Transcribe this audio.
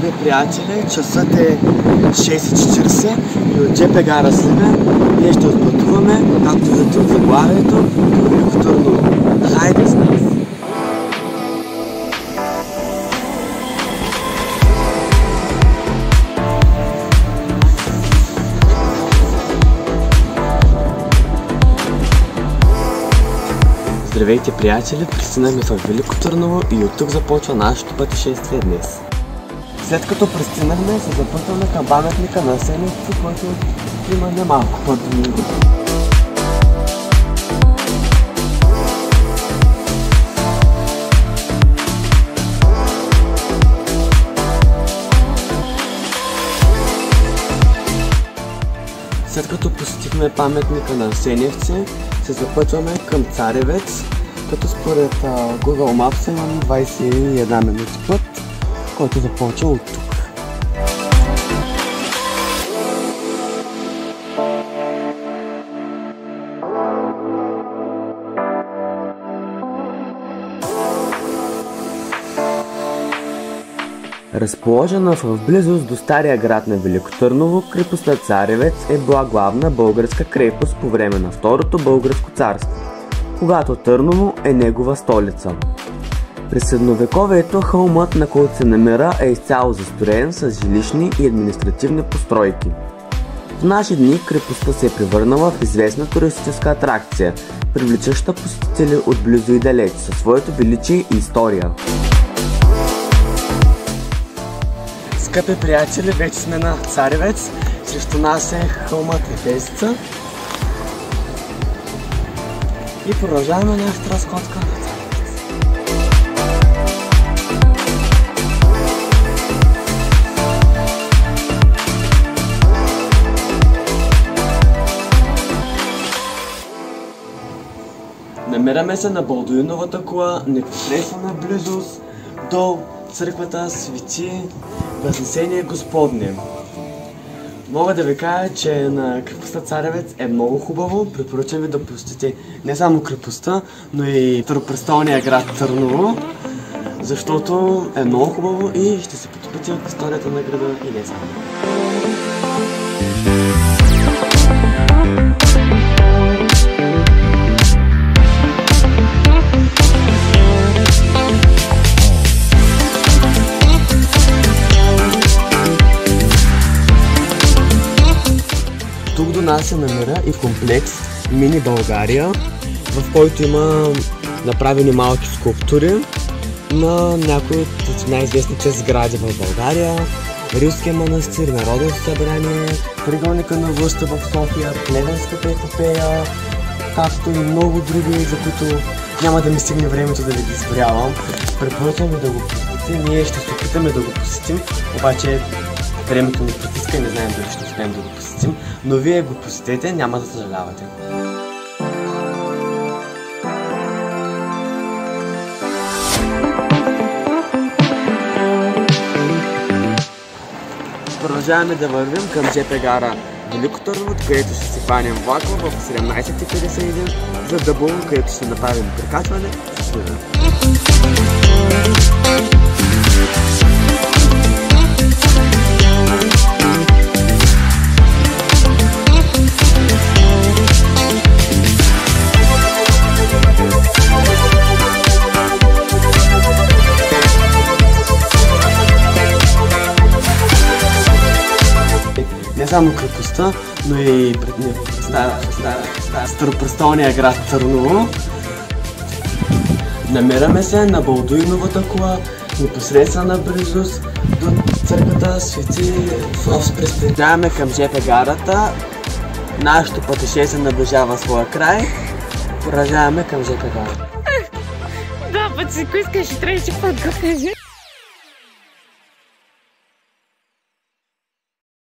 Скъпи приятели, часът е 6:40 и от ЖП гара Сливен ние ще отпътуваме, както виждате от заглавието, до Велико Търново. Хайде с нас! Здравейте, приятели! Пристигнахме в Велико Търново и от тук започва нашето пътешествие днес. След като пристигнахме, се запътваме към паметника на Асеневци, който има немалко пътуване. След като посетихме паметника на Асеневци, се запътваме към Царевец, като според Google Maps имаме 21 минути път, който започва от тук. Разположена в близост до стария град на Велико Търново, крепостта Царевец е била главна българска крепост по време на Второто българско царство, когато Търново е негова столица. През средновековието хълмът, на който се намира, е изцяло застроен с жилищни и административни постройки. В наши дни крепостта се е превърнала в известна туристическа атракция, привличаща посетители от близо и далеч със своето величие и история. Скъпи приятели, вече сме на Царевец. Срещу нас е хълмът Ефесица. И продължаваме нашата разходка на Царевец. Намираме се на Балдуиновата кула, непосредствена близост до църквата Свети Възнесение Господне. Мога да ви кажа, че на крепостта Царевец е много хубаво. Препоръчвам ви да посетите не само крепостта, но и второпрестолния град Търново, защото е много хубаво и ще се потопите в историята на града и не само. Тук до нас се намира и комплекс Мини България, в който има направени малки скулптури на някои от най-известните сгради в България. Рилския манастир, Народното събрание, Триъгълника на властта в София, Плевенската епопея, както и много други, за които няма да ми стигне времето да ви ги изброявам. Препоръчвам ви да го посетите. Ние ще се опитаме да го посетим, обаче времето ни притиска и не знаем дали ще успеем да го посетим, но вие го посетете, няма да съжалявате. Продължаваме да вървим към ЖП гара Велико Търново, където ще се хванем влака в 17:51 за Дъбово, където ще направим прекачване с Сливен. Не само крепостта, но и старопрестолния град Търново. Намираме се на Балдуиновата кула, непосредствена близост до църквата Свети Фрос. Пристигнаваме към ЖП гарата. Нашето пътешествие наближава своя край. Продължаваме към ЖП гарата. Да, път си, ако искаш, трябваше по-откъснеш.